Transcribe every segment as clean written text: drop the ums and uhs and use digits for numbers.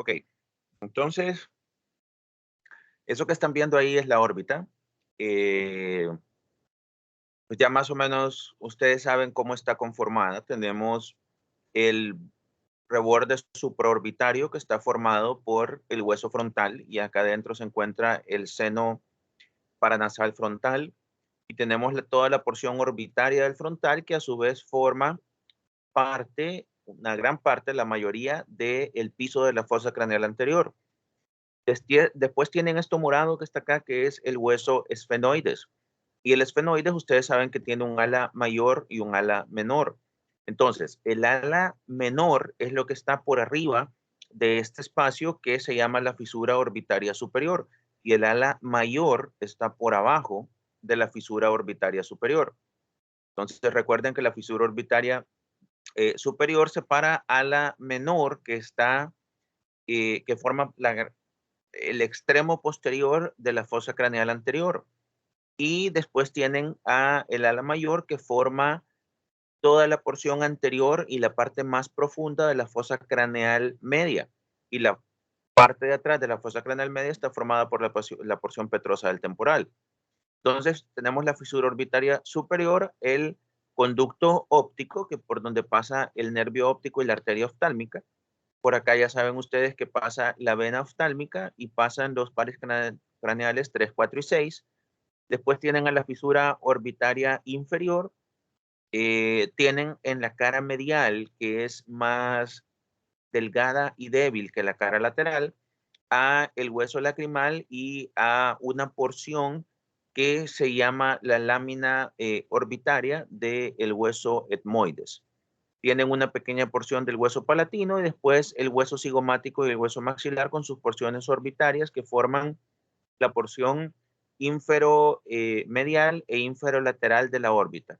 Ok, entonces, eso que están viendo ahí es la órbita. Eh, pues ya más o menos ustedes saben cómo está conformada. Tenemos el reborde supraorbitario que está formado por el hueso frontal y acá adentro se encuentra el seno paranasal frontal y tenemos toda la porción orbitaria del frontal que a su vez forma parte, una gran parte, la mayoría del piso de la fosa craneal anterior. Después tienen esto morado que está acá, que es el hueso esfenoides. Y el esfenoides, ustedes saben que tiene un ala mayor y un ala menor. Entonces, el ala menor es lo que está por arriba de este espacio que se llama la fisura orbitaria superior. Y el ala mayor está por abajo de la fisura orbitaria superior. Entonces, recuerden que la fisura orbitaria superior separa ala menor que está, que forma el extremo posterior de la fosa craneal anterior. Y después tienen a el ala mayor que forma toda la porción anterior y la parte más profunda de la fosa craneal media. Y la parte de atrás de la fosa craneal media está formada por la porción petrosa del temporal. Entonces, tenemos la fisura orbitaria superior, el conducto óptico, que por donde pasa el nervio óptico y la arteria oftálmica. Por acá ya saben ustedes que pasa la vena oftálmica y pasan los pares craneales 3, 4 y 6. Después tienen a la fisura orbitaria inferior. Tienen en la cara medial, que es más delgada y débil que la cara lateral, a el hueso lacrimal y a una porción que se llama la lámina orbitaria del hueso etmoides. Tienen una pequeña porción del hueso palatino y después el hueso cigomático y el hueso maxilar con sus porciones orbitarias que forman la porción infero-medial e inferolateral de la órbita.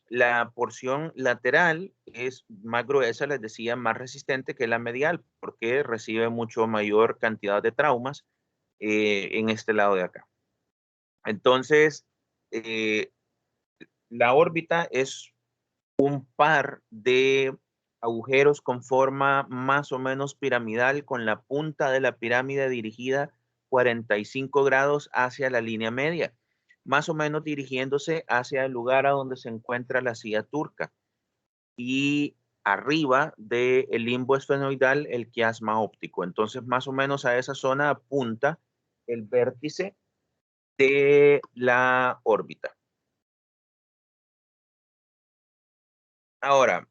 La porción lateral es más gruesa, les decía, más resistente que la medial, porque recibe mucho mayor cantidad de traumas en este lado de acá. Entonces, eh, la órbita es un par de agujeros con forma más o menos piramidal, con la punta de la pirámide dirigida 45 grados hacia la línea media, más o menos dirigiéndose hacia el lugar a donde se encuentra la silla turca y arriba del limbo esfenoidal el quiasma óptico. Entonces, más o menos a esa zona apunta el vértice de la órbita. Ahora,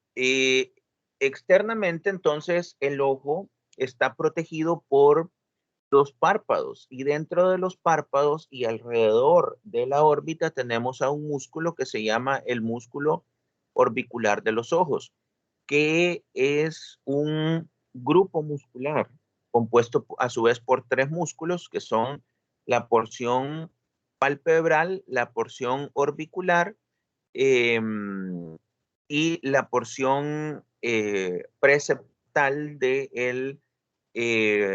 externamente, entonces, el ojo está protegido por los párpados y dentro de los párpados y alrededor de la órbita tenemos a un músculo que se llama el músculo orbicular de los ojos, que es un grupo muscular compuesto a su vez por tres músculos que son la porción palpebral, la porción orbicular eh, y la porción preceptal del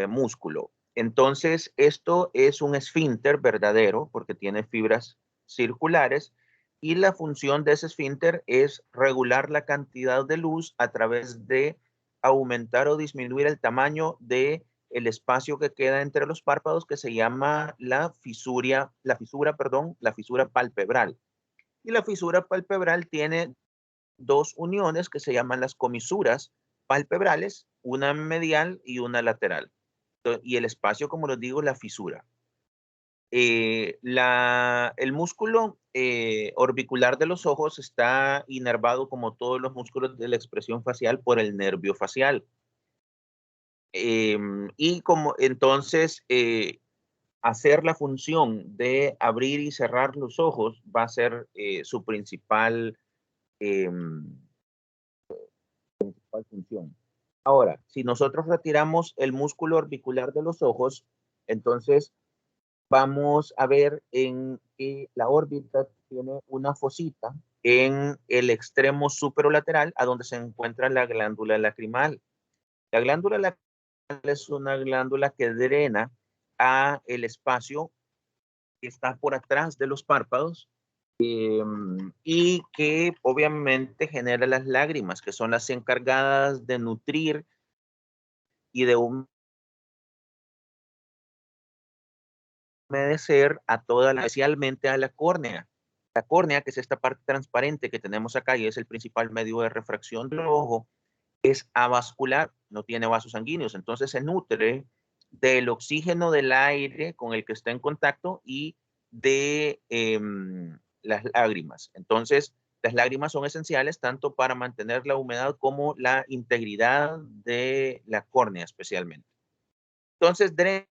músculo. Entonces, esto es un esfínter verdadero porque tiene fibras circulares y la función de ese esfínter es regular la cantidad de luz a través de aumentar o disminuir el tamaño de el espacio que queda entre los párpados que se llama la fisura palpebral. Y la fisura palpebral tiene dos uniones que se llaman las comisuras palpebrales, una medial y una lateral. Y el espacio, como les digo, la fisura. El músculo orbicular de los ojos está inervado como todos los músculos de la expresión facial por el nervio facial. Y como entonces hacer la función de abrir y cerrar los ojos va a ser su principal función. Ahora, si nosotros retiramos el músculo orbicular de los ojos, entonces vamos a ver en que la órbita tiene una fosita en el extremo superolateral a donde se encuentra la glándula lacrimal. La glándula lacrimal es una glándula que drena a el espacio que está por atrás de los párpados y que obviamente genera las lágrimas, que son las encargadas de nutrir y de humedecer a toda especialmente a la córnea. La córnea, que es esta parte transparente que tenemos acá y es el principal medio de refracción del ojo, es avascular, no tiene vasos sanguíneos, entonces se nutre del oxígeno del aire con el que está en contacto y de las lágrimas. Entonces, las lágrimas son esenciales tanto para mantener la humedad como la integridad de la córnea especialmente. Entonces, drena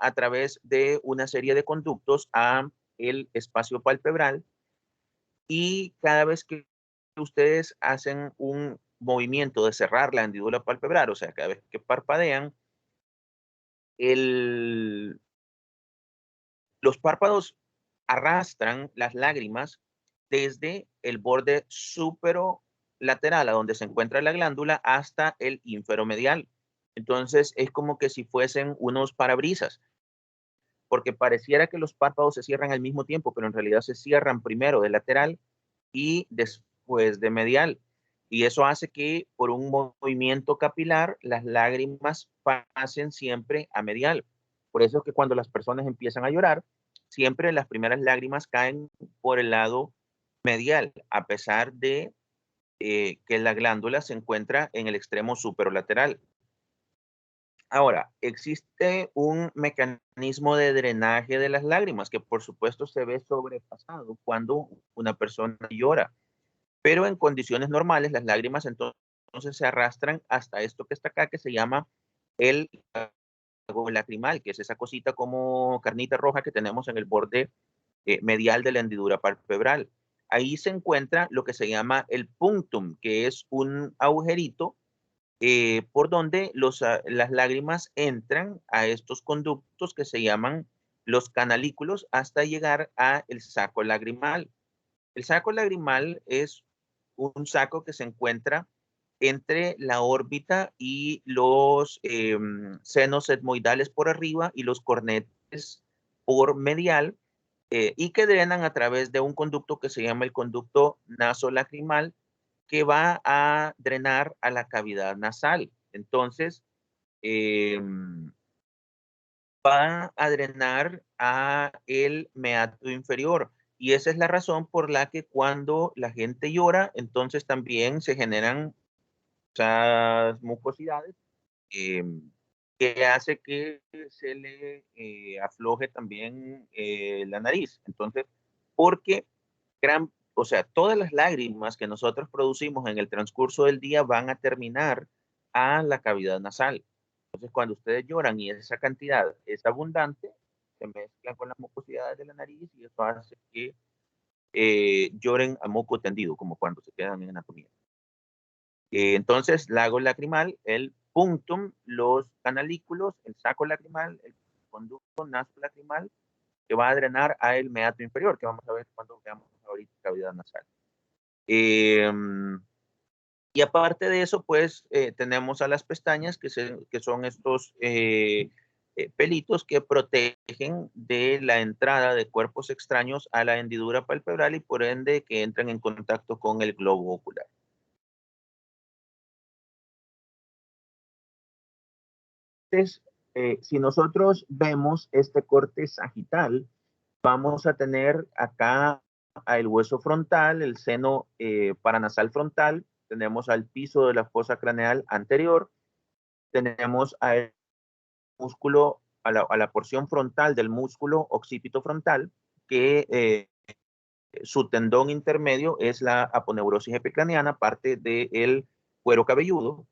a través de una serie de conductos a el espacio palpebral y cada vez que ustedes hacen un movimiento de cerrar la hendidura palpebral, o sea, cada vez que parpadean, el, los párpados arrastran las lágrimas desde el borde superolateral, a donde se encuentra la glándula, hasta el inferomedial. Entonces, es como que si fuesen unos parabrisas, porque pareciera que los párpados se cierran al mismo tiempo, pero en realidad se cierran primero de lateral y después de medial. Y eso hace que por un movimiento capilar las lágrimas pasen siempre a medial. Por eso es que cuando las personas empiezan a llorar, siempre las primeras lágrimas caen por el lado medial, a pesar de que la glándula se encuentra en el extremo superolateral. Ahora, existe un mecanismo de drenaje de las lágrimas que por supuesto se ve sobrepasado cuando una persona llora, pero en condiciones normales las lágrimas entonces se arrastran hasta esto que está acá que se llama el lago lacrimal, que es esa cosita como carnita roja que tenemos en el borde medial de la hendidura palpebral. Ahí se encuentra lo que se llama el punctum, que es un agujerito por donde las lágrimas entran a estos conductos que se llaman los canalículos hasta llegar a el saco lagrimal. El saco lagrimal es un saco que se encuentra entre la órbita y los senos etmoidales por arriba y los cornetes por medial y que drenan a través de un conducto que se llama el conducto nasolacrimal que va a drenar a la cavidad nasal. Entonces, eh, va a drenar a el meato inferior. Y esa es la razón por la que cuando la gente llora, entonces también se generan esas mucosidades eh, que hace que se le afloje también la nariz. Entonces, porque o sea, todas las lágrimas que nosotros producimos en el transcurso del día van a terminar a la cavidad nasal. Entonces, cuando ustedes lloran y esa cantidad es abundante, se mezclan con las mucosidades de la nariz y eso hace que lloren a moco tendido, como cuando se quedan en anatomía. Entonces, lago lacrimal, el punctum, los canalículos, el saco lacrimal, el conducto nasolacrimal, que va a drenar a el meato inferior, que vamos a ver cuando veamos ahorita cavidad nasal. Y aparte de eso, pues tenemos a las pestañas, que son estos pelitos que protegen de la entrada de cuerpos extraños a la hendidura palpebral y por ende que entran en contacto con el globo ocular. Entonces, si nosotros vemos este corte sagital, vamos a tener acá el hueso frontal, el seno paranasal frontal, tenemos al piso de la fosa craneal anterior, tenemos al músculo, a la porción frontal del músculo occipito frontal, que su tendón intermedio es la aponeurosis epicraniana, parte del cuero cabelludo.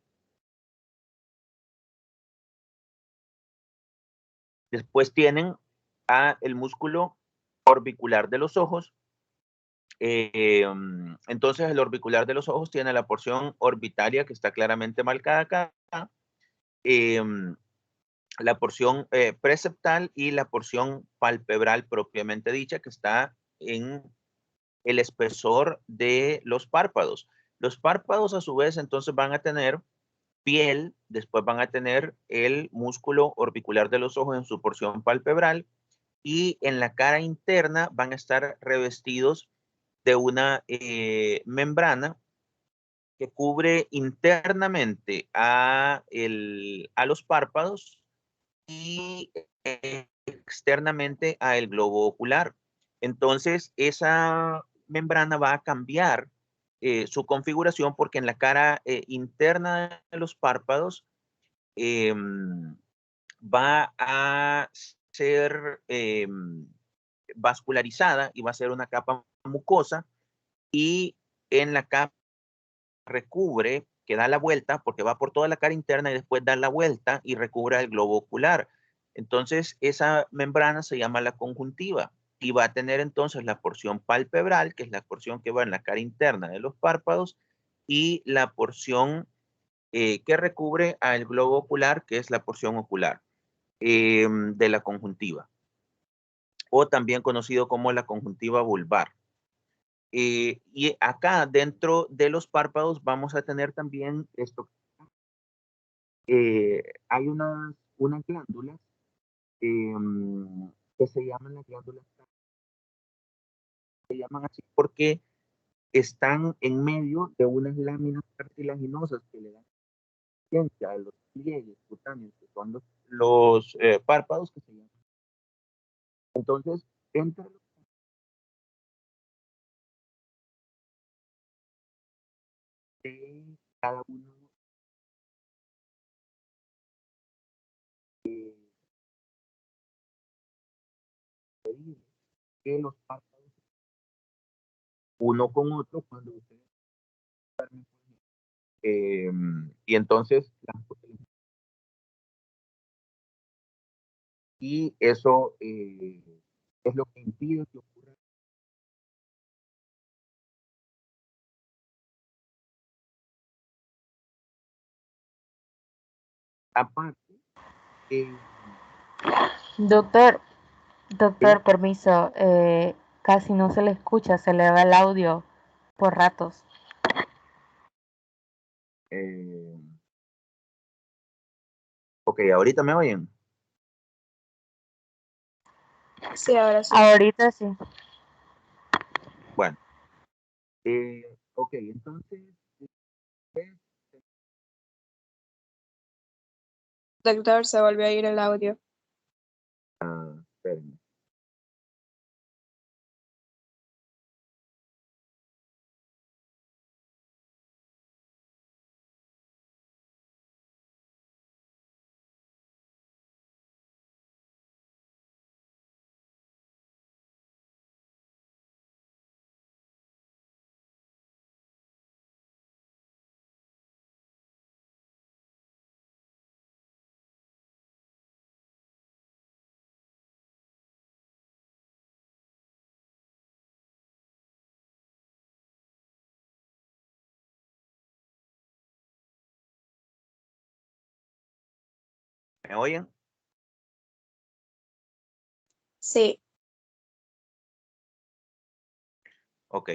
Después tienen el músculo orbicular de los ojos. Entonces, el orbicular de los ojos tiene la porción orbitaria que está claramente marcada acá, la porción preceptal y la porción palpebral propiamente dicha que está en el espesor de los párpados. Los párpados a su vez entonces van a tener piel, después van a tener el músculo orbicular de los ojos en su porción palpebral y en la cara interna van a estar revestidos de una membrana que cubre internamente a los párpados y externamente al globo ocular. Entonces, esa membrana va a cambiar su configuración porque en la cara interna de los párpados va a ser vascularizada y va a ser una capa mucosa, y en la capa recubre, que da la vuelta, porque va por toda la cara interna y después da la vuelta y recubre el globo ocular. Entonces, esa membrana se llama la conjuntiva y va a tener entonces la porción palpebral, que es la porción que va en la cara interna de los párpados, y la porción que recubre al globo ocular, que es la porción ocular de la conjuntiva, o también conocido como la conjuntiva vulvar. Y acá dentro de los párpados vamos a tener también esto. Hay unas glándulas que se llaman las glándulas, se llaman así porque están en medio de unas láminas cartilaginosas que le dan ciencia a los pliegues cutáneos, que son los párpados que se llaman. Entonces, entre los de cada uno eh, que los párpados uno con otro cuando ustedes y entonces y eso es lo que impide que ocurra. Aparte, eh, Doctor, ¿sí? doctor, permiso. Casi no se le escucha, se le va el audio por ratos. Eh, ok, ahorita me oyen. Sí, ahora sí. Ahorita sí. Bueno, ok, entonces, eh, Doctor, se volvió a ir el audio. espérenme. ¿Me oyen? Sí. Ok.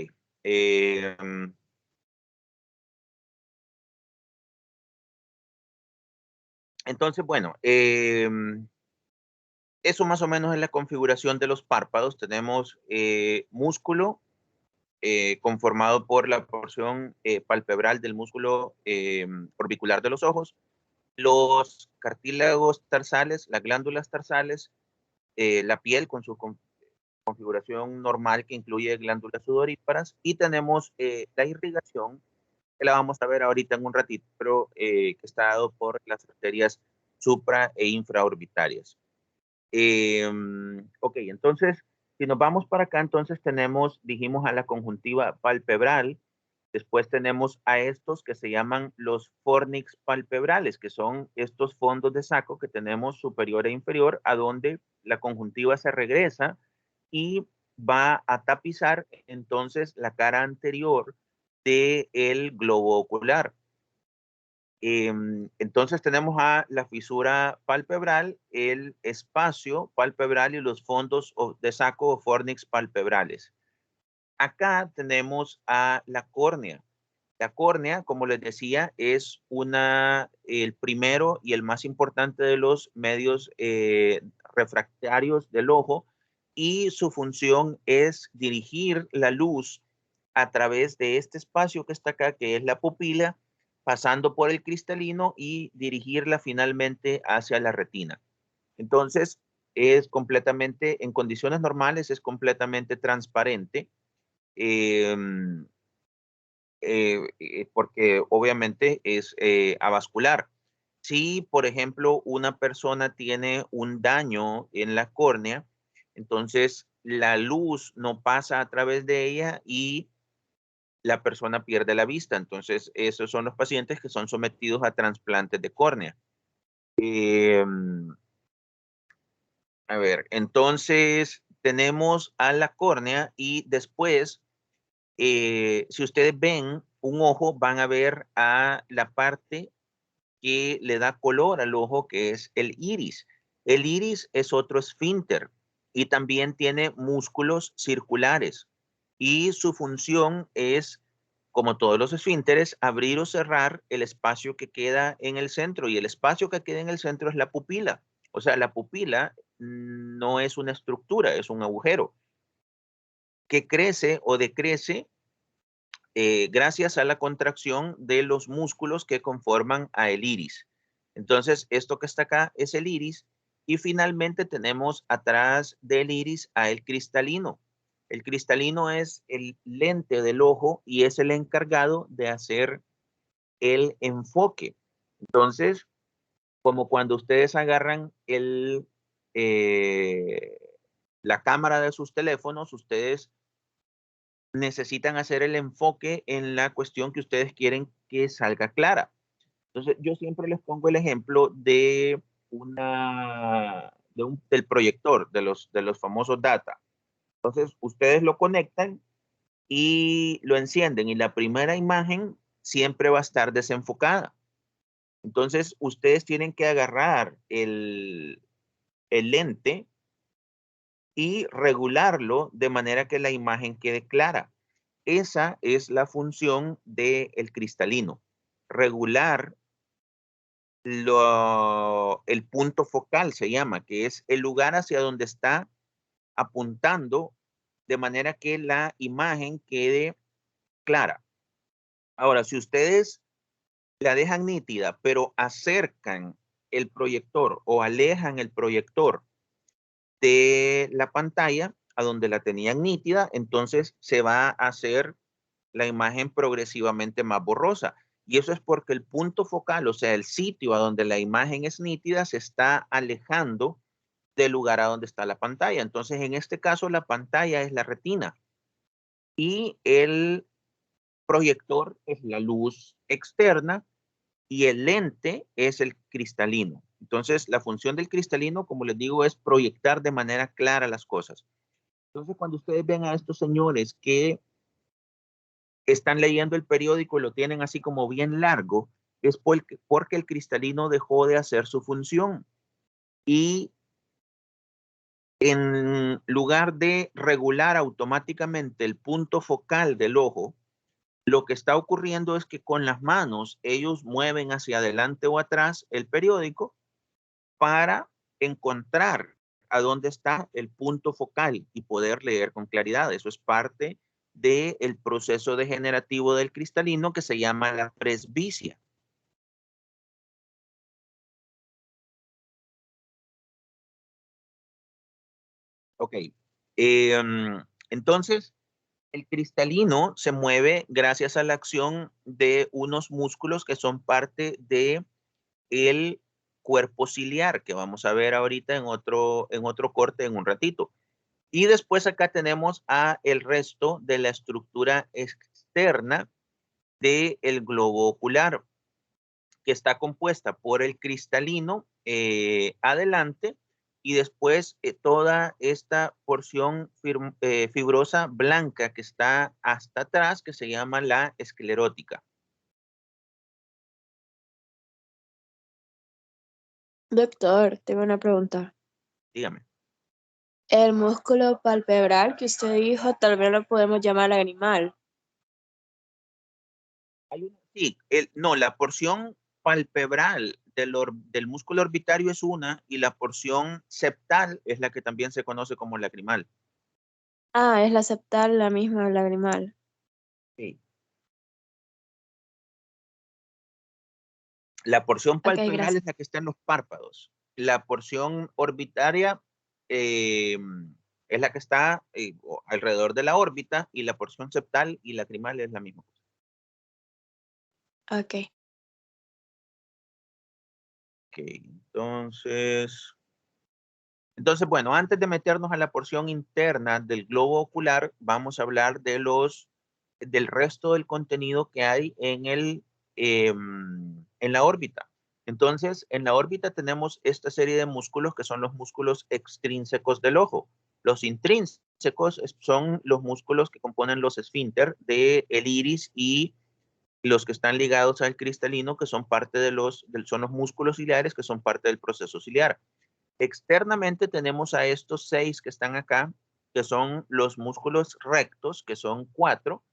Entonces, bueno, eso más o menos es la configuración de los párpados. Tenemos músculo conformado por la porción palpebral del músculo orbicular de los ojos, los cartílagos tarsales, las glándulas tarsales, la piel con su configuración normal que incluye glándulas sudoríparas, y tenemos la irrigación, que la vamos a ver ahorita en un ratito, pero que está dado por las arterias supra e infraorbitarias. Ok, entonces, si nos vamos para acá, entonces tenemos, dijimos, a la conjuntiva palpebral, después tenemos a estos que se llaman los fornix palpebrales, que son estos fondos de saco que tenemos superior e inferior, a donde la conjuntiva se regresa y va a tapizar entonces la cara anterior del globo ocular. Entonces tenemos a la fisura palpebral, el espacio palpebral y los fondos de saco o fornix palpebrales. Acá tenemos a la córnea. La córnea, como les decía, es el primero y el más importante de los medios refractarios del ojo, y su función es dirigir la luz a través de este espacio que está acá, que es la pupila, pasando por el cristalino y dirigirla finalmente hacia la retina. Entonces, es completamente, en condiciones normales, es completamente transparente. Porque obviamente es avascular. Si, por ejemplo, una persona tiene un daño en la córnea, entonces la luz no pasa a través de ella y la persona pierde la vista. Entonces, esos son los pacientes que son sometidos a trasplantes de córnea. A ver, entonces tenemos a la córnea y después si ustedes ven un ojo, van a ver a la parte que le da color al ojo, que es el iris. El iris es otro esfínter y también tiene músculos circulares. Y su función es, como todos los esfínteres, abrir o cerrar el espacio que queda en el centro. Y el espacio que queda en el centro es la pupila. O sea, la pupila no es una estructura, es un agujero que crece o decrece gracias a la contracción de los músculos que conforman a el iris. Entonces, esto que está acá es el iris y finalmente tenemos atrás del iris a el cristalino. El cristalino es el lente del ojo y es el encargado de hacer el enfoque. Entonces, como cuando ustedes agarran eh, la cámara de sus teléfonos, ustedes necesitan hacer el enfoque en la cuestión que ustedes quieren que salga clara. Entonces, yo siempre les pongo el ejemplo de del proyector, de los famosos data. Entonces, ustedes lo conectan y lo encienden y la primera imagen siempre va a estar desenfocada. Entonces, ustedes tienen que agarrar el lente y regularlo de manera que la imagen quede clara. Esa es la función del cristalino, regular el punto focal, se llama, que es el lugar hacia donde está apuntando, de manera que la imagen quede clara. Ahora, si ustedes la dejan nítida, pero acercan el proyector o alejan el proyector de la pantalla a donde la tenían nítida, entonces se va a hacer la imagen progresivamente más borrosa. Y eso es porque el punto focal, o sea, el sitio a donde la imagen es nítida, se está alejando del lugar a donde está la pantalla. Entonces, en este caso, la pantalla es la retina y el proyector es la luz externa y el lente es el cristalino. Entonces, la función del cristalino, como les digo, es proyectar de manera clara las cosas. Entonces, cuando ustedes ven a estos señores que están leyendo el periódico y lo tienen así como bien largo, es porque el cristalino dejó de hacer su función. Y en lugar de regular automáticamente el punto focal del ojo, lo que está ocurriendo es que con las manos ellos mueven hacia adelante o atrás el periódico para encontrar a dónde está el punto focal y poder leer con claridad. Eso es parte del proceso degenerativo del cristalino que se llama la presbicia. Ok. Entonces, el cristalino se mueve gracias a la acción de unos músculos que son parte de el cuerpo ciliar, que vamos a ver ahorita en otro corte en un ratito. Y después acá tenemos a el resto de la estructura externa del globo ocular, que está compuesta por el cristalino adelante y después toda esta porción fibrosa blanca que está hasta atrás, que se llama la esclerótica. Doctor, tengo una pregunta. Dígame. El músculo palpebral que usted dijo, tal vez lo podemos llamar lagrimal. Sí, no, la porción palpebral del músculo orbitario es una y la porción septal es la que también se conoce como lacrimal. Ah, es la septal, la misma lagrimal. Sí. La porción Ok, palpebral gracias. es la que está en los párpados. La porción orbitaria es la que está alrededor de la órbita, y la porción septal y lacrimal es la misma cosa. Ok. Ok, entonces, bueno, antes de meternos a la porción interna del globo ocular, vamos a hablar del resto del contenido que hay en la órbita. Entonces, en la órbita tenemos esta serie de músculos que son los músculos extrínsecos del ojo. Los intrínsecos son los músculos que componen los esfínter del iris, y los que están ligados al cristalino, que son parte son los músculos ciliares, que son parte del proceso ciliar. Externamente tenemos a estos 6 que están acá, que son los músculos rectos, que son 4,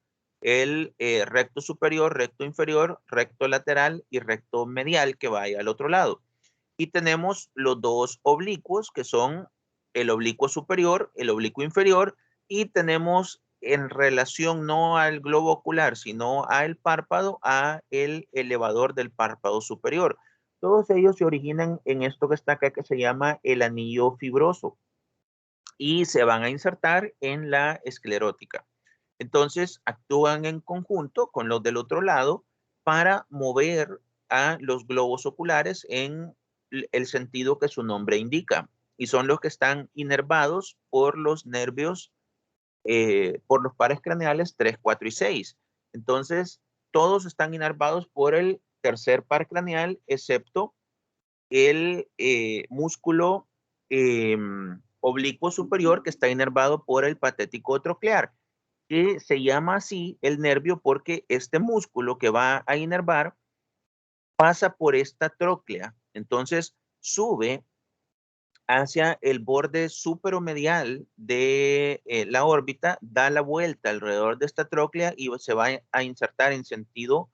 el recto superior, recto inferior, recto lateral y recto medial, que vaya al otro lado. Y tenemos los 2 oblicuos, que son el oblicuo superior, el oblicuo inferior, y tenemos en relación no al globo ocular, sino al párpado, a el elevador del párpado superior. Todos ellos se originan en esto que está acá, que se llama el anillo fibroso, y se van a insertar en la esclerótica. Entonces, actúan en conjunto con los del otro lado para mover a los globos oculares en el sentido que su nombre indica, y son los que están inervados por los nervios, por los pares craneales 3, 4 y 6. Entonces, todos están inervados por el tercer par craneal, excepto el músculo oblicuo superior, que está inervado por el patético troclear, que se llama así el nervio porque este músculo que va a inervar pasa por esta tróclea. Entonces sube hacia el borde superomedial de la órbita, da la vuelta alrededor de esta tróclea y se va a insertar en sentido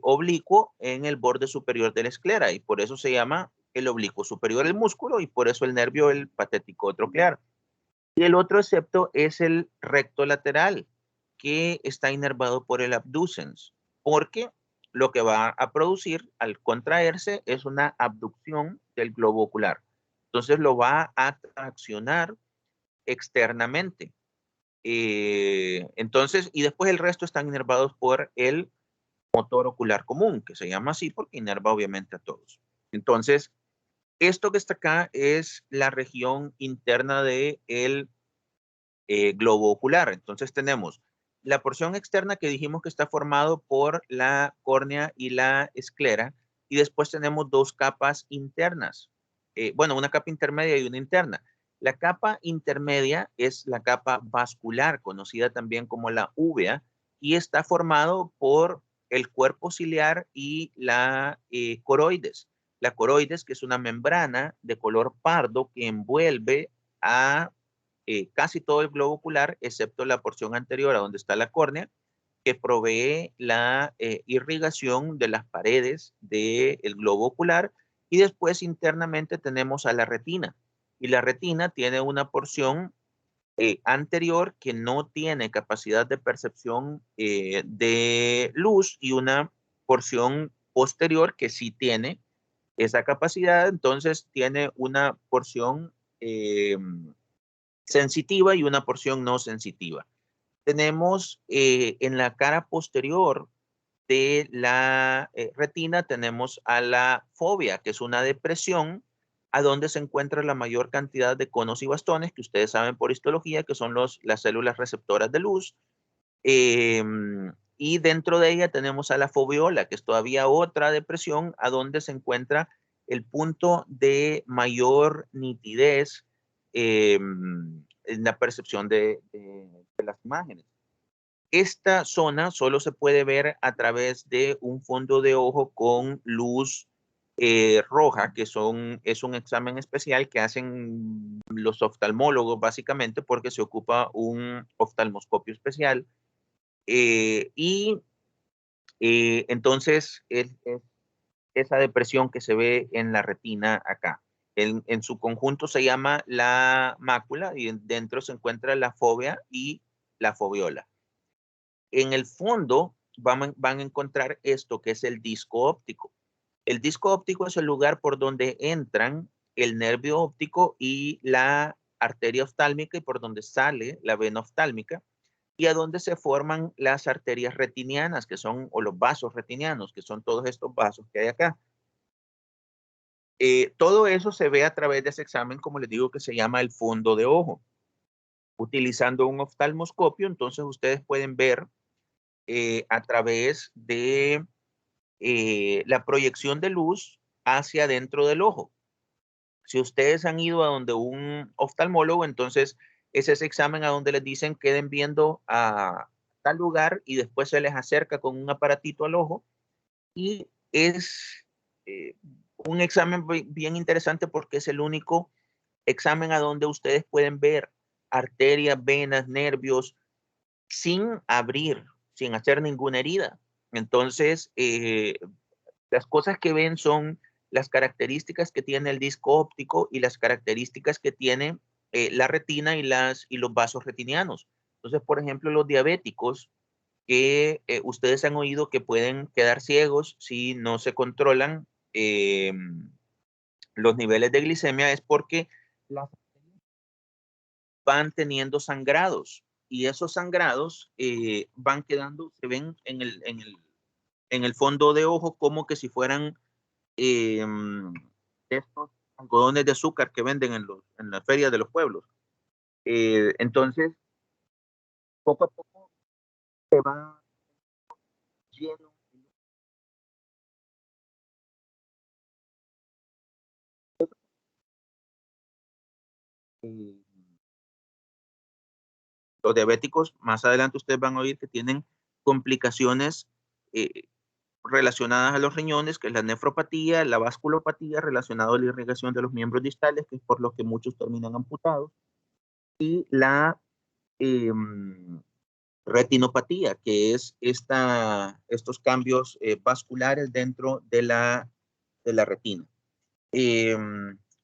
oblicuo en el borde superior de la esclera, y por eso se llama el oblicuo superior el músculo, y por eso el nervio el patético troclear. Y el otro excepto es el recto lateral, que está inervado por el abducens, porque lo que va a producir al contraerse es una abducción del globo ocular. Entonces lo va a traccionar externamente. Entonces, y después el resto están inervados por el motor ocular común, que se llama así porque inerva obviamente a todos. Entonces, esto que está acá es la región interna del globo ocular. Entonces tenemos la porción externa, que dijimos que está formado por la córnea y la esclera, y después tenemos 2 capas internas. Bueno, una capa intermedia y una interna. La capa intermedia es la capa vascular, conocida también como la úvea, y está formado por el cuerpo ciliar y la coroides. La coroides, que es una membrana de color pardo que envuelve a casi todo el globo ocular, excepto la porción anterior a donde está la córnea, que provee la irrigación de las paredes del globo ocular. Y después internamente tenemos a la retina, y la retina tiene una porción anterior que no tiene capacidad de percepción de luz, y una porción posterior que sí tiene esa capacidad. Entonces tiene una porción sensitiva y una porción no sensitiva. Tenemos en la cara posterior de la retina, tenemos a la fovea, que es una depresión a donde se encuentra la mayor cantidad de conos y bastones, que ustedes saben por histología que son las células receptoras de luz. Y dentro de ella tenemos a la foveola, que es todavía otra depresión a donde se encuentra el punto de mayor nitidez en la percepción de las imágenes. Esta zona solo se puede ver a través de un fondo de ojo con luz roja, que es un examen especial que hacen los oftalmólogos básicamente, porque se ocupa un oftalmoscopio especial. Entonces es esa depresión que se ve en la retina acá. En su conjunto se llama la mácula, y dentro se encuentra la fovea y la foveola. En el fondo van a encontrar esto que es el disco óptico. El disco óptico es el lugar por donde entran el nervio óptico y la arteria oftálmica y por donde sale la vena oftálmica y a donde se forman las arterias retinianas, que son, o los vasos retinianos, que son todos estos vasos que hay acá. Todo eso se ve a través de ese examen, como les digo, que se llama el fondo de ojo. Utilizando un oftalmoscopio, entonces ustedes pueden ver a través de la proyección de luz hacia dentro del ojo. Si ustedes han ido a donde un oftalmólogo, entonces es ese examen a donde les dicen queden viendo a tal lugar y después se les acerca con un aparatito al ojo y es un examen bien interesante porque es el único examen a donde ustedes pueden ver arterias, venas, nervios sin abrir, sin hacer ninguna herida. Entonces, las cosas que ven son las características que tiene el disco óptico y las características que tiene la retina y los vasos retinianos. Entonces, por ejemplo, los diabéticos que ustedes han oído que pueden quedar ciegos si no se controlan los niveles de glicemia es porque las van teniendo sangrados y esos sangrados van quedando, se ven en el fondo de ojo como que si fueran eh, estos algodones de azúcar que venden en las ferias de los pueblos. Entonces, poco a poco se va lleno. Eh, los diabéticos, más adelante ustedes van a oír que tienen complicaciones eh, relacionadas a los riñones, que es la nefropatía, la vasculopatía relacionada a la irrigación de los miembros distales, que es por lo que muchos terminan amputados, y la eh, retinopatía, que es estos cambios vasculares dentro de la retina. Eh,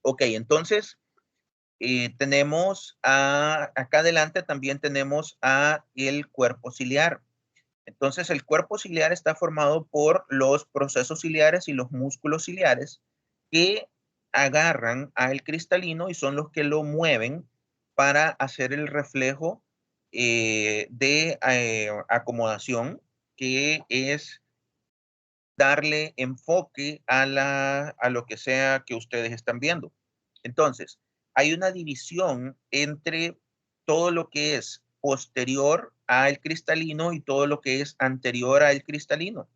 ok, entonces tenemos acá adelante también tenemos a el cuerpo ciliar. Entonces, el cuerpo ciliar está formado por los procesos ciliares y los músculos ciliares que agarran al cristalino y son los que lo mueven para hacer el reflejo de acomodación, que es darle enfoque a lo que sea que ustedes están viendo. Entonces, hay una división entre todo lo que es posterior al cristalino y todo lo que es anterior al cristalino.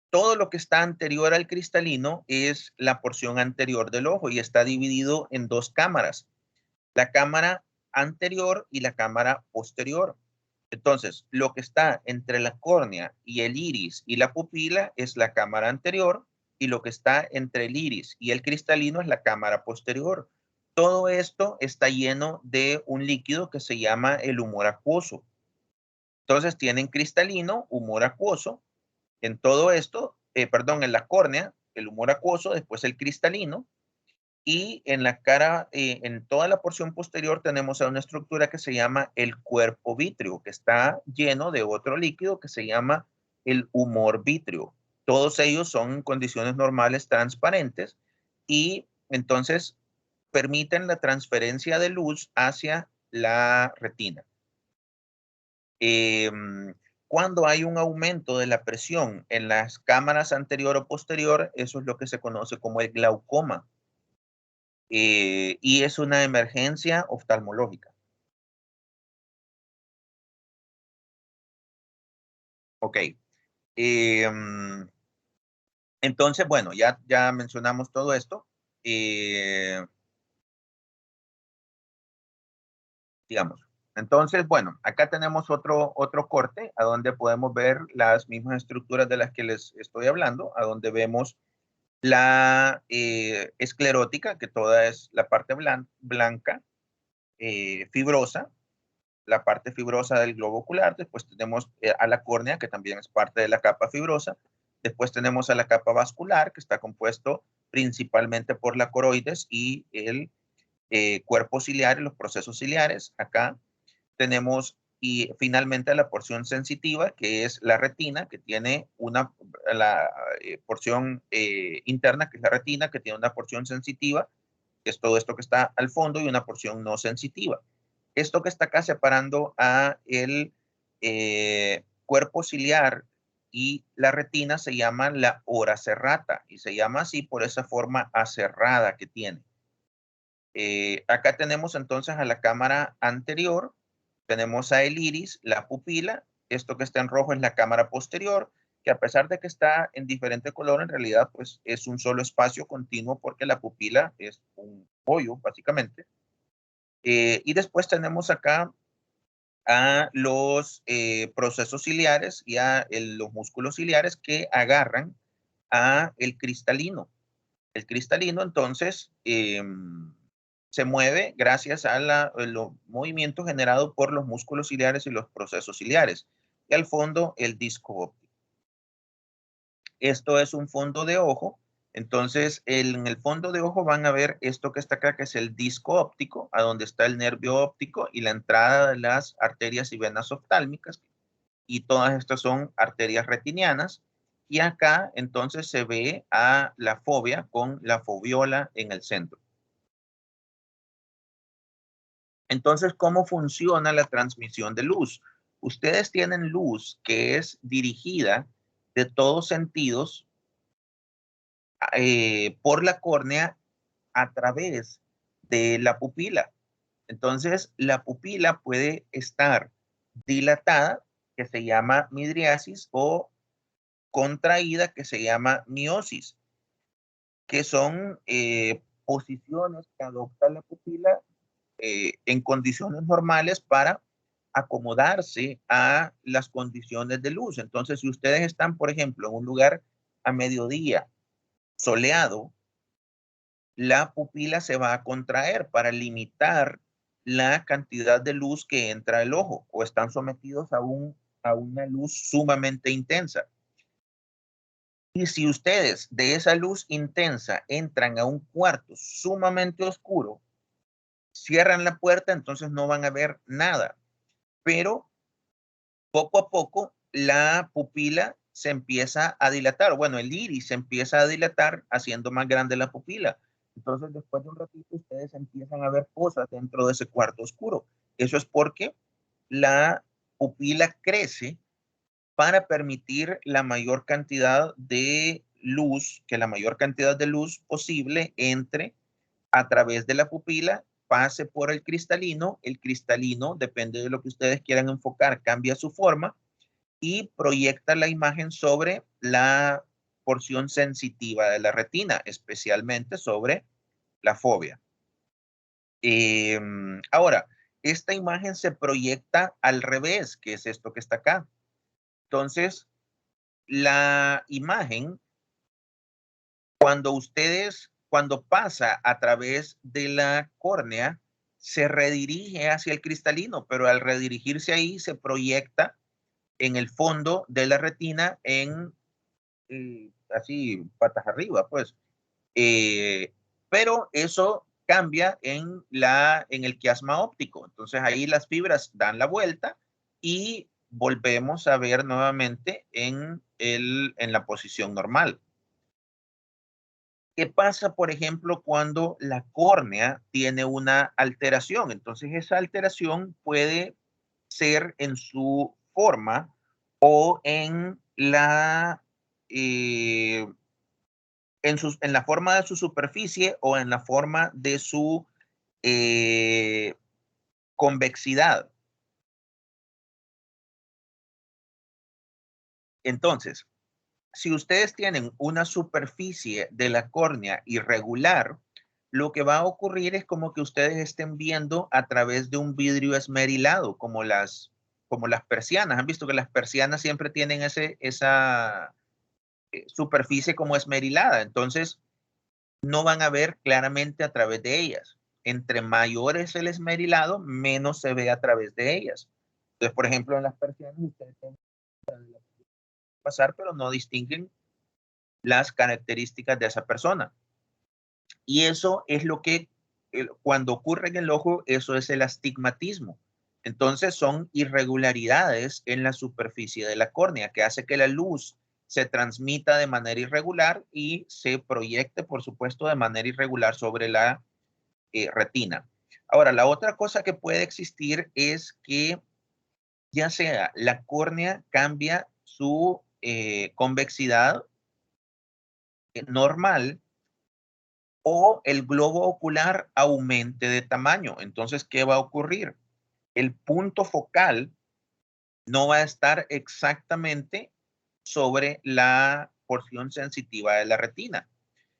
Todo lo que está anterior al cristalino es la porción anterior del ojo y está dividido en dos cámaras, la cámara anterior y la cámara posterior. Entonces, lo que está entre la córnea y el iris y la pupila es la cámara anterior y lo que está entre el iris y el cristalino es la cámara posterior. Todo esto está lleno de un líquido que se llama el humor acuoso. Entonces, tienen cristalino, humor acuoso. En todo esto, perdón, en la córnea, el humor acuoso, después el cristalino, y en la cara, en toda la porción posterior tenemos a una estructura que se llama el cuerpo vítreo, que está lleno de otro líquido que se llama el humor vítreo. Todos ellos son en condiciones normales transparentes y entonces permiten la transferencia de luz hacia la retina. Cuando hay un aumento de la presión en las cámaras anterior o posterior, eso es lo que se conoce como el glaucoma. Y es una emergencia oftalmológica. Ok. Entonces, bueno, ya mencionamos todo esto. Digamos. Entonces, bueno, acá tenemos otro corte a donde podemos ver las mismas estructuras de las que les estoy hablando, a donde vemos la esclerótica, que toda es la parte blanca, fibrosa, la parte fibrosa del globo ocular, después tenemos a la córnea, que también es parte de la capa fibrosa, después tenemos a la capa vascular, que está compuesto principalmente por la coroides y el cuerpo ciliar y los procesos ciliares. Acá tenemos y finalmente la porción sensitiva, que es la retina, que tiene la porción interna, que es la retina, que tiene una porción sensitiva, que es todo esto que está al fondo, y una porción no sensitiva. Esto que está acá separando a el cuerpo ciliar y la retina se llama la ora serrata, y se llama así por esa forma aserrada que tiene. Acá tenemos entonces a la cámara anterior, tenemos a el iris, la pupila, esto que está en rojo es la cámara posterior, que a pesar de que está en diferente color, en realidad pues es un solo espacio continuo porque la pupila es un hoyo básicamente. Y después tenemos acá a los procesos ciliares y a los músculos ciliares que agarran a el cristalino. El cristalino entonces se mueve gracias a los movimientos generados por los músculos ciliares y los procesos ciliares. Y al fondo el disco óptico. Esto es un fondo de ojo. Entonces, en el fondo de ojo van a ver esto que está acá, que es el disco óptico, a donde está el nervio óptico y la entrada de las arterias y venas oftálmicas. Y todas estas son arterias retinianas. Y acá entonces se ve a la fovea con la foviola en el centro. Entonces, ¿cómo funciona la transmisión de luz? Ustedes tienen luz que es dirigida de todos sentidos por la córnea a través de la pupila. Entonces, la pupila puede estar dilatada, que se llama midriasis, o contraída, que se llama miosis, que son posiciones que adopta la pupila en condiciones normales para acomodarse a las condiciones de luz. Entonces, si ustedes están, por ejemplo, en un lugar a mediodía soleado, la pupila se va a contraer para limitar la cantidad de luz que entra al ojo, o están sometidos a una luz sumamente intensa. Y si ustedes de esa luz intensa entran a un cuarto sumamente oscuro, cierran la puerta, entonces no van a ver nada. Pero poco a poco la pupila se empieza a dilatar. Bueno, el iris se empieza a dilatar haciendo más grande la pupila. Entonces, después de un ratito, ustedes empiezan a ver cosas dentro de ese cuarto oscuro. Eso es porque la pupila crece para permitir la mayor cantidad de luz, que la mayor cantidad de luz posible entre a través de la pupila, pase por el cristalino, depende de lo que ustedes quieran enfocar, cambia su forma y proyecta la imagen sobre la porción sensitiva de la retina, especialmente sobre la fovea. Ahora, esta imagen se proyecta al revés, que es esto que está acá. Entonces, la imagen, cuando pasa a través de la córnea, se redirige hacia el cristalino, pero al redirigirse ahí se proyecta en el fondo de la retina así patas arriba, pues. Pero eso cambia en el quiasma óptico. Entonces ahí las fibras dan la vuelta y volvemos a ver nuevamente en la posición normal. ¿Qué pasa, por ejemplo, cuando la córnea tiene una alteración? Entonces, esa alteración puede ser en su forma o en la forma de su superficie o en la forma de su convexidad. Entonces, si ustedes tienen una superficie de la córnea irregular, lo que va a ocurrir es como que ustedes estén viendo a través de un vidrio esmerilado, como las persianas. Han visto que las persianas siempre tienen esa superficie como esmerilada. Entonces, no van a ver claramente a través de ellas. Entre mayor es el esmerilado, menos se ve a través de ellas. Entonces, por ejemplo, en las persianas ustedes pueden pasar, pero no distinguen las características de esa persona. Y eso es lo que, cuando ocurre en el ojo, eso es el astigmatismo. Entonces son irregularidades en la superficie de la córnea que hace que la luz se transmita de manera irregular y se proyecte, por supuesto, de manera irregular sobre la retina. Ahora, la otra cosa que puede existir es que ya sea la córnea cambia su convexidad normal o el globo ocular aumente de tamaño. Entonces, ¿qué va a ocurrir? El punto focal no va a estar exactamente sobre la porción sensitiva de la retina.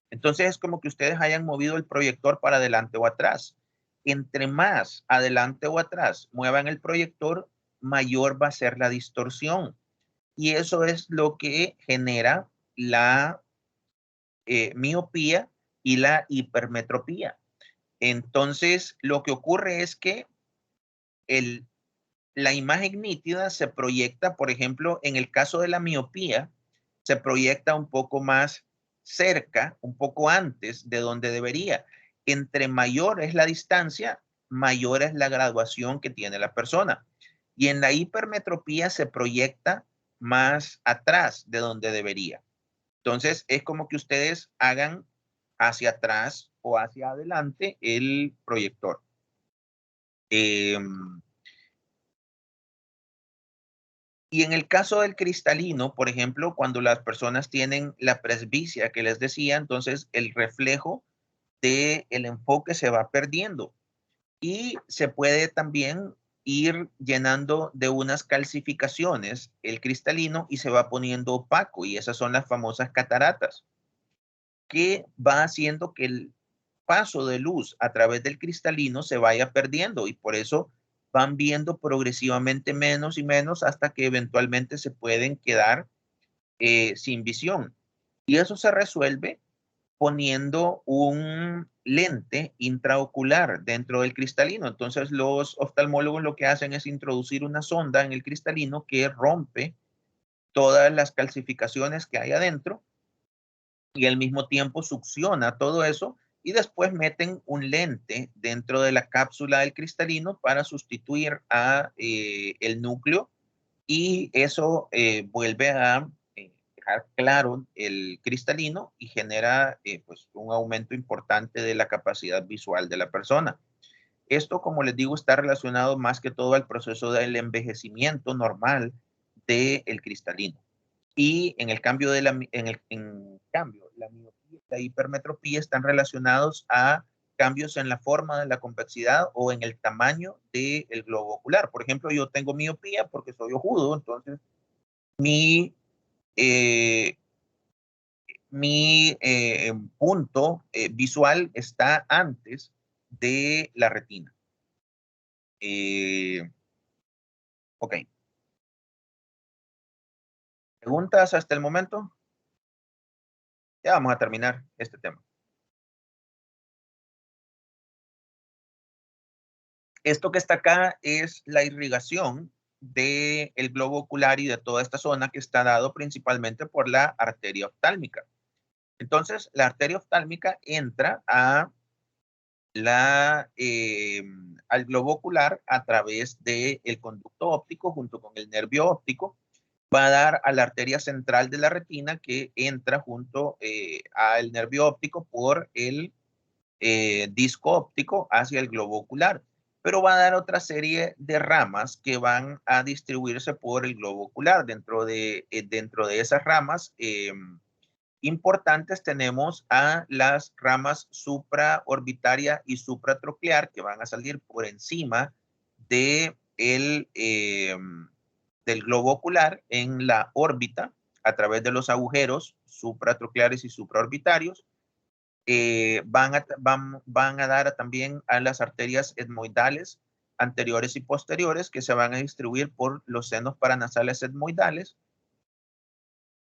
Entonces es como que ustedes hayan movido el proyector para adelante o atrás. Entre más adelante o atrás muevan el proyector, mayor va a ser la distorsión. Y eso es lo que genera la miopía y la hipermetropía. Entonces, lo que ocurre es que la imagen nítida se proyecta, por ejemplo, en el caso de la miopía, se proyecta un poco más cerca, un poco antes de donde debería. Entre mayor es la distancia, mayor es la graduación que tiene la persona. Y en la hipermetropía se proyecta más atrás de donde debería. Entonces, es como que ustedes hagan hacia atrás o hacia adelante el proyector. Y en el caso del cristalino, por ejemplo, cuando las personas tienen la presbicia que les decía, entonces el reflejo del enfoque se va perdiendo y se puede también ir llenando de unas calcificaciones el cristalino y se va poniendo opaco, y esas son las famosas cataratas, que va haciendo que el paso de luz a través del cristalino se vaya perdiendo, y por eso van viendo progresivamente menos y menos hasta que eventualmente se pueden quedar sin visión. Y eso se resuelve poniendo un lente intraocular dentro del cristalino. Entonces los oftalmólogos lo que hacen es introducir una sonda en el cristalino que rompe todas las calcificaciones que hay adentro y al mismo tiempo succiona todo eso, y después meten un lente dentro de la cápsula del cristalino para sustituir a el núcleo, y eso vuelve a dejar claro el cristalino y genera pues un aumento importante de la capacidad visual de la persona. Esto, como les digo, está relacionado más que todo al proceso del envejecimiento normal del cristalino. Y en el cambio la miopía y la hipermetropía están relacionados a cambios en la forma de la convexidad o en el tamaño del globo ocular. Por ejemplo, yo tengo miopía porque soy ojudo, entonces mi, eh, mi punto visual está antes de la retina. Ok. ¿Preguntas hasta el momento? Ya vamos a terminar este tema. Esto que está acá es la irrigación del globo ocular y de toda esta zona, que está dado principalmente por la arteria oftálmica. Entonces, la arteria oftálmica entra a al globo ocular a través del conducto óptico junto con el nervio óptico. Va a dar a la arteria central de la retina, que entra junto al nervio óptico por el disco óptico hacia el globo ocular, pero va a dar otra serie de ramas que van a distribuirse por el globo ocular. Dentro de esas ramas importantes tenemos a las ramas supraorbitaria y supratroclear, que van a salir por encima de del globo ocular en la órbita a través de los agujeros supratrocleares y supraorbitarios. Van a dar también a las arterias etmoidales anteriores y posteriores, que se van a distribuir por los senos paranasales etmoidales,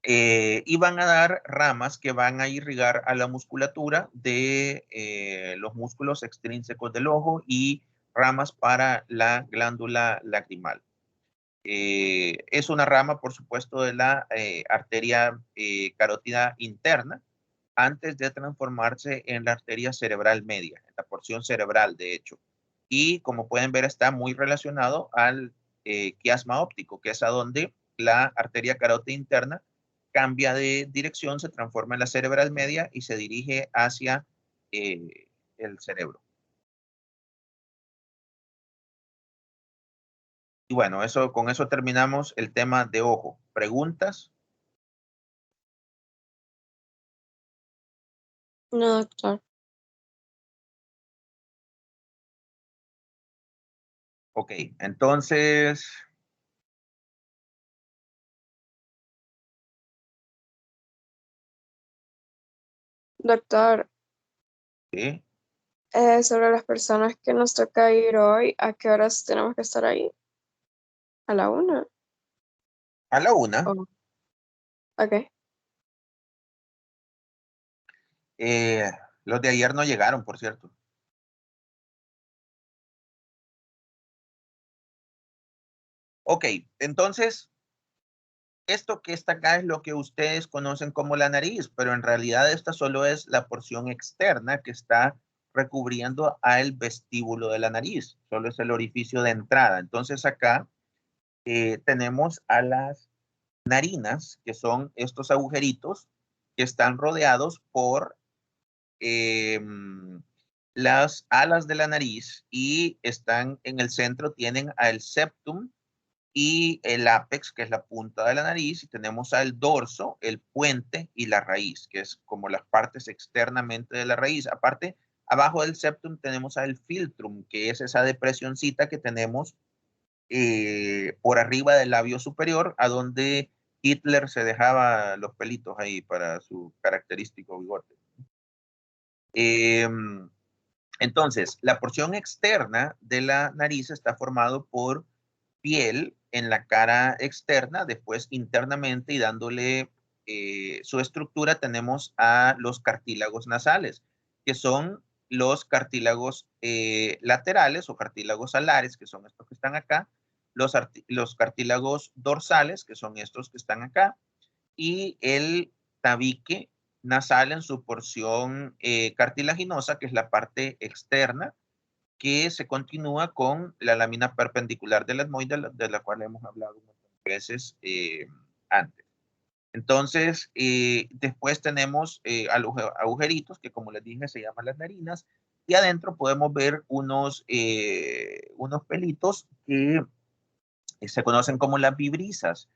y van a dar ramas que van a irrigar a la musculatura de los músculos extrínsecos del ojo, y ramas para la glándula lacrimal. Es una rama, por supuesto, de la arteria carótida interna, antes de transformarse en la arteria cerebral media, en la porción cerebral, de hecho. y como pueden ver está muy relacionado al quiasma óptico, que es a donde la arteria carótida interna cambia de dirección, se transforma en la cerebral media y se dirige hacia el cerebro. Y bueno, con eso terminamos el tema de ojo. ¿Preguntas? No, doctor. Ok, entonces, Doctor, ¿sí? sobre las personas que nos toca ir hoy, ¿a qué horas tenemos que estar ahí? ¿A la 1? A la 1. Oh, ok. Eh, los de ayer no llegaron, por cierto. Ok, entonces, esto que está acá es lo que ustedes conocen como la nariz, pero en realidad esta solo es la porción externa que está recubriendo al vestíbulo de la nariz. Solo es el orificio de entrada. Entonces acá tenemos a las narinas, que son estos agujeritos que están rodeados por las alas de la nariz y están en el centro, tienen al septum y el ápex, que es la punta de la nariz, y tenemos al dorso, el puente y la raíz, que es como las partes externamente de la raíz. Aparte, abajo del septum tenemos al filtrum, que es esa depresioncita que tenemos por arriba del labio superior, a donde Hitler se dejaba los pelitos ahí para su característico bigote. Entonces, la porción externa de la nariz está formado por piel en la cara externa, después internamente y dándole su estructura tenemos a los cartílagos nasales, que son los cartílagos laterales o cartílagos alares, que son estos que están acá, los cartílagos dorsales, que son estos que están acá, y el tabique nasal en su porción cartilaginosa, que es la parte externa, que se continúa con la lámina perpendicular del etmoide, de la cual hemos hablado muchas veces antes. Entonces, después tenemos agujeritos que, como les dije, se llaman las narinas, y adentro podemos ver unos pelitos que se conocen como las vibrisas,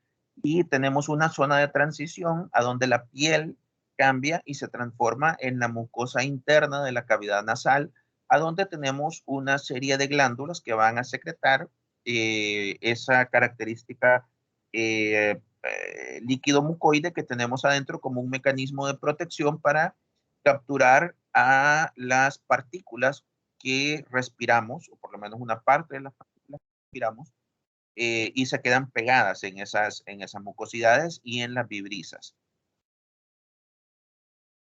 y tenemos una zona de transición a donde la piel cambia y se transforma en la mucosa interna de la cavidad nasal, a donde tenemos una serie de glándulas que van a secretar esa característica líquido mucoide que tenemos adentro como un mecanismo de protección para capturar a las partículas que respiramos, o por lo menos una parte de las partículas que respiramos, y se quedan pegadas en esas mucosidades y en las vibrisas.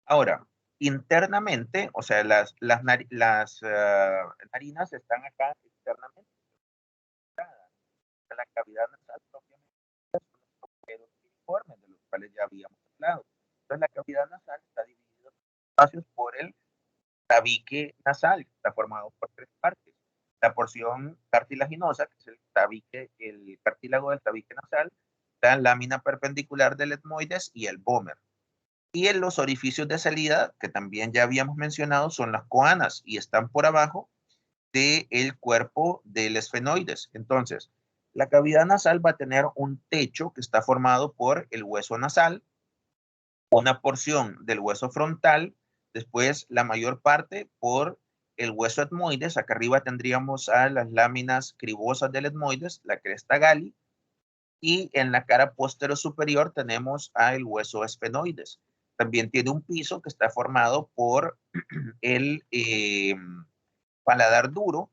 Ahora, internamente, o sea, las narinas están acá externamente, la cavidad nasal propiamente son los agujeros filiformes de los cuales ya habíamos hablado. Entonces, la cavidad nasal está dividida en espacios por el tabique nasal, que está formado por tres partes. La porción cartilaginosa, que es el cartílago del tabique nasal, la lámina perpendicular del etmoides y el vómer. Y en los orificios de salida, que también ya habíamos mencionado, son las coanas y están por abajo del cuerpo del esfenoides. Entonces, la cavidad nasal va a tener un techo que está formado por el hueso nasal, una porción del hueso frontal, después la mayor parte por el hueso etmoides. Acá arriba tendríamos a las láminas cribosas del etmoides, la cresta gali, y en la cara posterior superior tenemos al hueso esfenoides. También tiene un piso que está formado por el paladar duro,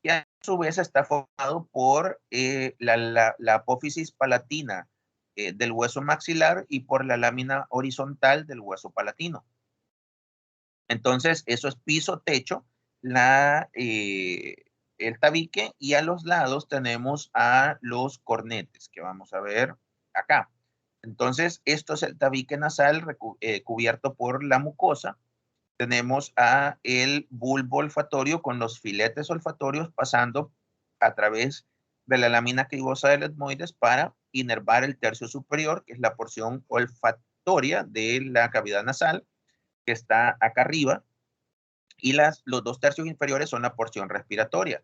y a su vez está formado por la apófisis palatina del hueso maxilar y por la lámina horizontal del hueso palatino. Entonces, eso es piso, techo, el tabique, y a los lados tenemos a los cornetes que vamos a ver acá. Entonces, esto es el tabique nasal cubierto por la mucosa. tenemos a el bulbo olfatorio con los filetes olfatorios pasando a través de la lámina cribosa del etmoides para inervar el tercio superior, que es la porción olfatoria de la cavidad nasal, que está acá arriba, y los 2 tercios inferiores son la porción respiratoria.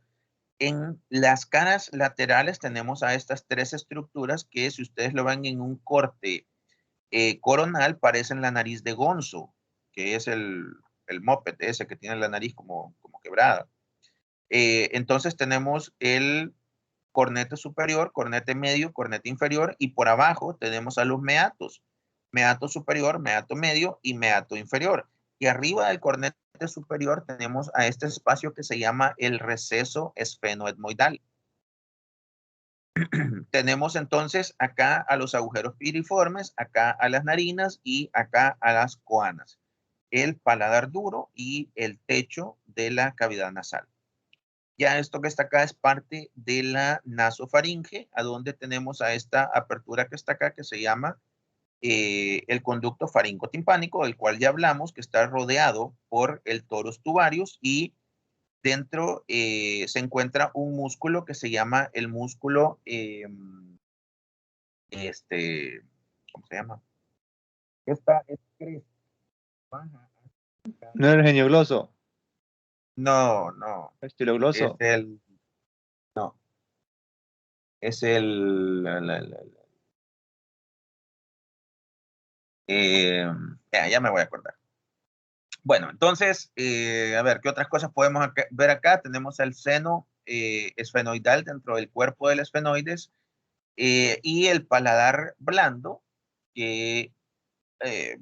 En las caras laterales tenemos a estas 3 estructuras que, si ustedes lo ven en un corte coronal, parecen la nariz de Gonzo, que es el moped ese que tiene la nariz como quebrada. Entonces tenemos el cornete superior, cornete medio, cornete inferior, y por abajo tenemos a los meatos. Meato superior, meato medio y meato inferior. Y arriba del cornete superior tenemos a este espacio que se llama el receso esfenoetmoidal. Tenemos entonces acá a los agujeros piriformes, acá a las narinas y acá a las coanas. El paladar duro y el techo de la cavidad nasal. Ya esto que está acá es parte de la nasofaringe, a donde tenemos a esta apertura que está acá, que se llama el conducto faringotimpánico, del cual ya hablamos, que está rodeado por el torus tubarius, y dentro se encuentra un músculo que se llama el músculo, ¿cómo se llama? Esta es ¿No es el genio gloso? No, no. Estilogloso. No. Es el... ya me voy a acordar. Bueno, entonces, a ver, ¿qué otras cosas podemos ver acá? Tenemos el seno esfenoidal dentro del cuerpo del esfenoides y el paladar blando, que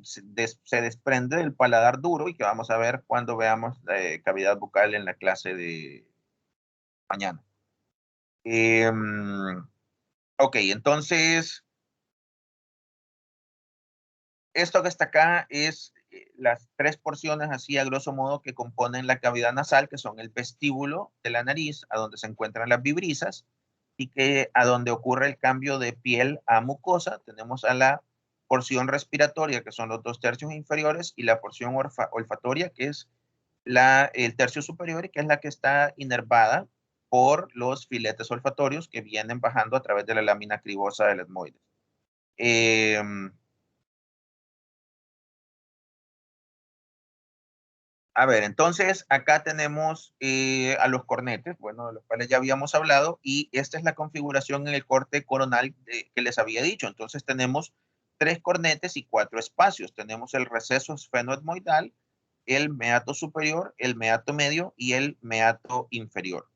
se desprende del paladar duro y que vamos a ver cuando veamos la cavidad bucal en la clase de mañana. Ok, entonces, esto que está acá es las 3 porciones así a grosso modo que componen la cavidad nasal, que son el vestíbulo de la nariz, a donde se encuentran las vibrisas, y que a donde ocurre el cambio de piel a mucosa. Tenemos a la porción respiratoria, que son los 2 tercios inferiores, y la porción olfatoria, que es el tercio superior, y que es la que está inervada por los filetes olfatorios que vienen bajando a través de la lámina cribosa del etmoides. A ver, entonces acá tenemos a los cornetes, bueno, de los cuales ya habíamos hablado, y esta es la configuración en el corte coronal que les había dicho. Entonces tenemos 3 cornetes y 4 espacios. Tenemos el receso esfenoetmoidal, el meato superior, el meato medio y el meato inferior.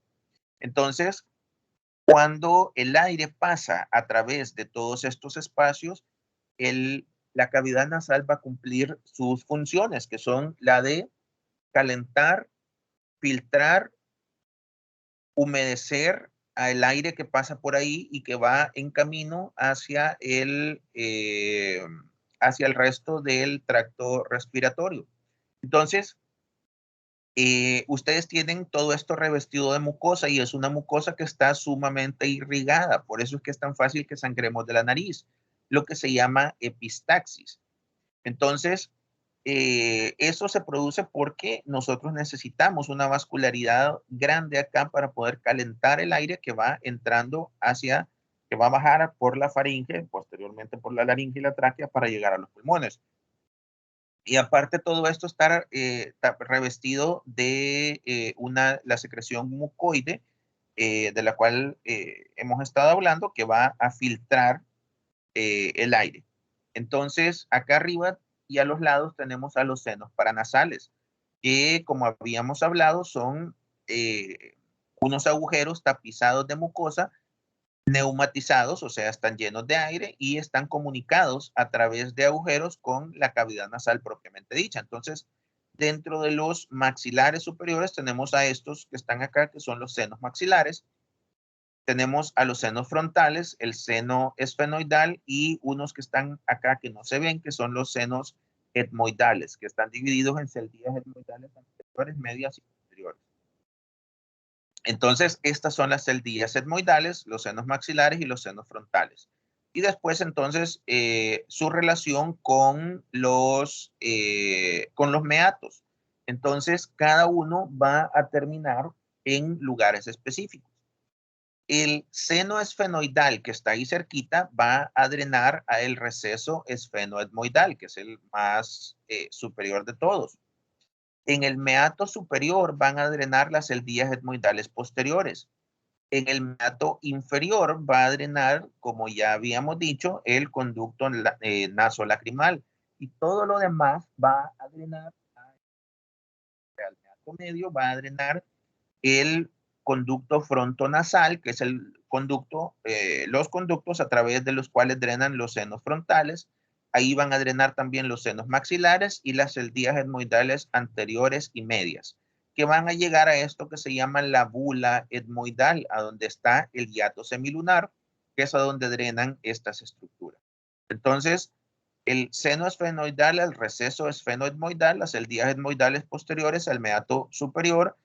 Entonces, cuando el aire pasa a través de todos estos espacios, la cavidad nasal va a cumplir sus funciones, que son la de calentar, filtrar, humedecer al aire que pasa por ahí y que va en camino hacia el resto del tracto respiratorio. Entonces, ustedes tienen todo esto revestido de mucosa y es una mucosa que está sumamente irrigada. Por eso es que es tan fácil que sangremos de la nariz, lo que se llama epistaxis. Entonces, eso se produce porque nosotros necesitamos una vascularidad grande acá para poder calentar el aire que va entrando que va a bajar por la faringe, posteriormente por la laringe y la tráquea para llegar a los pulmones. Y aparte todo esto está revestido de la secreción mucoide, de la cual hemos estado hablando, que va a filtrar el aire. Entonces, acá arriba y a los lados tenemos a los senos paranasales, que como habíamos hablado son unos agujeros tapizados de mucosa, neumatizados, o sea, están llenos de aire y están comunicados a través de agujeros con la cavidad nasal propiamente dicha. Entonces, dentro de los maxilares superiores tenemos a estos que están acá, que son los senos maxilares. Tenemos a los senos frontales, el seno esfenoidal y unos que están acá que no se ven, que son los senos etmoidales, que están divididos en celdillas etmoidales anteriores, medias y posteriores. Entonces, estas son las celdillas etmoidales, los senos maxilares y los senos frontales. Y después, entonces, su relación con los meatos. Entonces, cada uno va a terminar en lugares específicos. El seno esfenoidal que está ahí cerquita va a drenar a el receso esfenoetmoidal, que es el más superior de todos. En el meato superior van a drenar las celdillas etmoidales posteriores. En el meato inferior va a drenar, como ya habíamos dicho, el conducto nasolacrimal. Y todo lo demás va a drenar al meato medio, va a drenar el conducto frontonasal, que es el conducto, los conductos a través de los cuales drenan los senos frontales. Ahí van a drenar también los senos maxilares y las celdillas etmoidales anteriores y medias, que van a llegar a esto que se llama la bula etmoidal, a donde está el hiato semilunar, que es a donde drenan estas estructuras. Entonces, el seno esfenoidal, el receso esfenoetmoidal, las celdillas etmoidales posteriores al meato superior,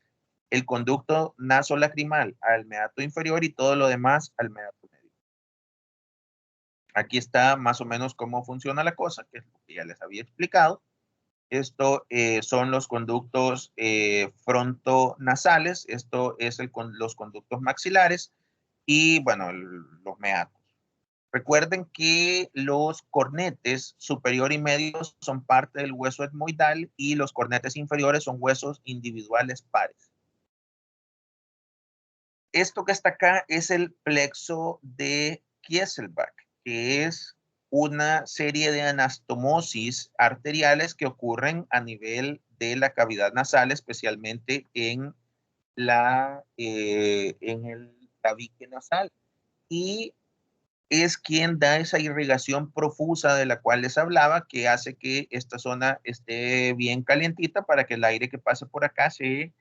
el conducto nasolacrimal al meato inferior y todo lo demás al meato medio. Aquí está más o menos cómo funciona la cosa, que es lo que ya les había explicado. Esto son los conductos frontonasales, esto es los conductos maxilares y, bueno, los meatos. Recuerden que los cornetes superior y medio son parte del hueso etmoidal y los cornetes inferiores son huesos individuales pares. Esto que está acá es el plexo de Kieselbach, que es una serie de anastomosis arteriales que ocurren a nivel de la cavidad nasal, especialmente en el tabique nasal. Y es quien da esa irrigación profusa de la cual les hablaba, que hace que esta zona esté bien calientita para que el aire que pase por acá se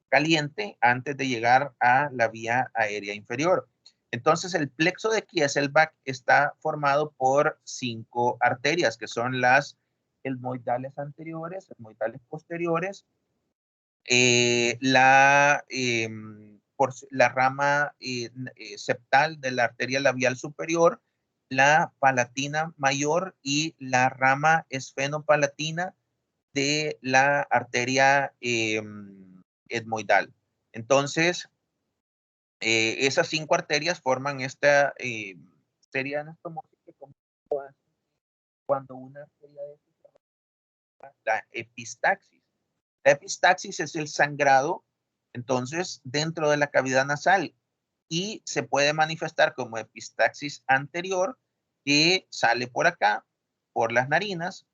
caliente antes de llegar a la vía aérea inferior. Entonces, el plexo de Kieselbach está formado por 5 arterias, que son las etmoidales anteriores, etmoidales posteriores, la rama septal de la arteria labial superior, la palatina mayor y la rama esfenopalatina de la arteria etmoidal. Entonces, esas 5 arterias forman esta serie de anastomosis que cuando una arteria de la epistaxis. La epistaxis es el sangrado, entonces, dentro de la cavidad nasal y se puede manifestar como epistaxis anterior que sale por acá, por las narinas,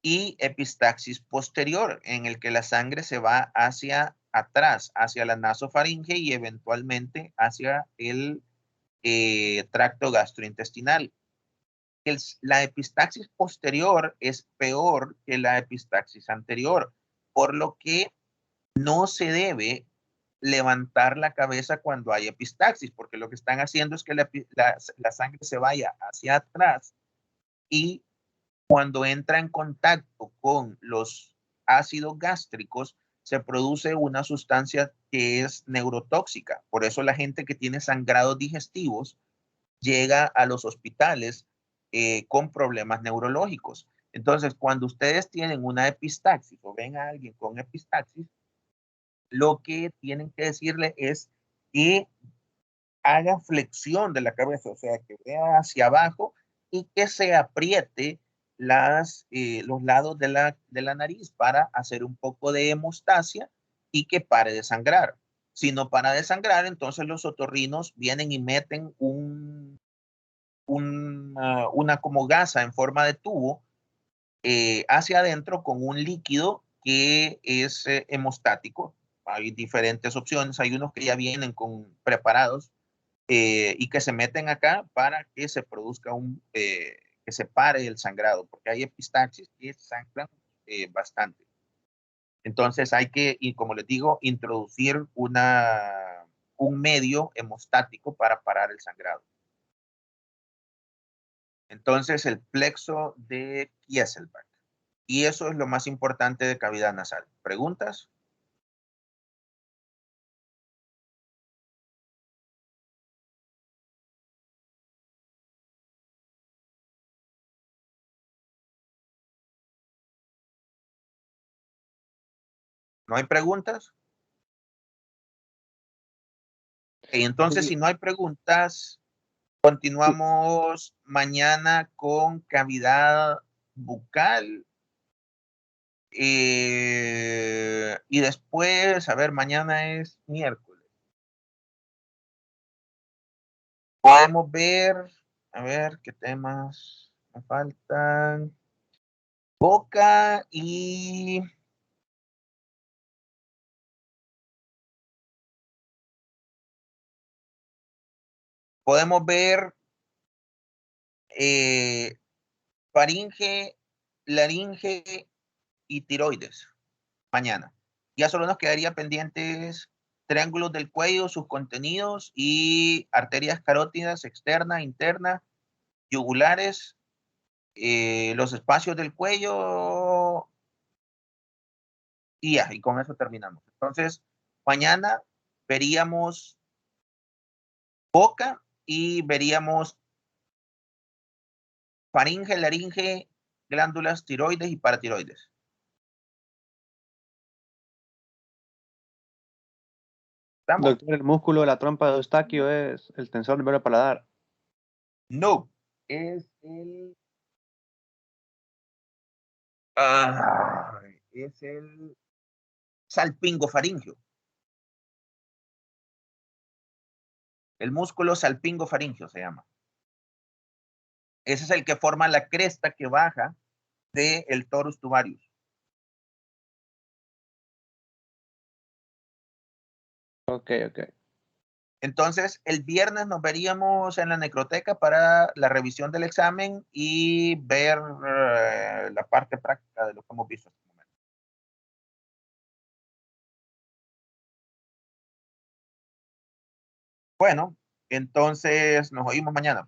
y epistaxis posterior, en el que la sangre se va hacia atrás, hacia la nasofaringe y eventualmente hacia el tracto gastrointestinal. La epistaxis posterior es peor que la epistaxis anterior, por lo que no se debe levantar la cabeza cuando hay epistaxis, porque lo que están haciendo es que la sangre se vaya hacia atrás y cuando entra en contacto con los ácidos gástricos, se produce una sustancia que es neurotóxica. Por eso la gente que tiene sangrados digestivos llega a los hospitales con problemas neurológicos. Entonces, cuando ustedes tienen una epistaxis o ven a alguien con epistaxis, lo que tienen que decirle es que haga flexión de la cabeza, o sea, que vea hacia abajo y que se apriete los lados de la nariz para hacer un poco de hemostasia y que pare de sangrar. Si no para de sangrar, entonces los otorrinos vienen y meten una como gasa en forma de tubo hacia adentro con un líquido que es hemostático. Hay diferentes opciones, hay unos que ya vienen preparados y que se meten acá para que se produzca que se pare el sangrado, porque hay epistaxis que sangran bastante. Entonces hay que, y como les digo, introducir un medio hemostático para parar el sangrado. Entonces el plexo de Kieselbach. Y eso es lo más importante de cavidad nasal. ¿Preguntas? ¿No hay preguntas? Entonces, Sí. si no hay preguntas, continuamos mañana con cavidad bucal. Y después, a ver, mañana es miércoles. Podemos ver, a ver, qué temas me faltan. Boca y... podemos ver faringe, laringe y tiroides mañana. Ya solo nos quedaría pendientes triángulos del cuello, sus contenidos y arterias carótidas externa, interna, yugulares, los espacios del cuello y ya, y con eso terminamos. Entonces, mañana veríamos boca y veríamos faringe, laringe, glándulas tiroides y paratiroides. ¿Estamos? Doctor, el músculo de la trompa de Eustaquio es el tensor nervioso paladar. No, es el... es el salpingofaringio. El músculo salpingofaringio se llama. Ese es el que forma la cresta que baja del torus tubarius. Ok. Entonces, el viernes nos veríamos en la necroteca para la revisión del examen y ver la parte práctica de lo que hemos visto hasta el momento. Bueno, entonces nos oímos mañana.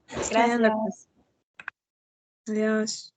Pues. Está bien, Gracias. doctor. Adiós.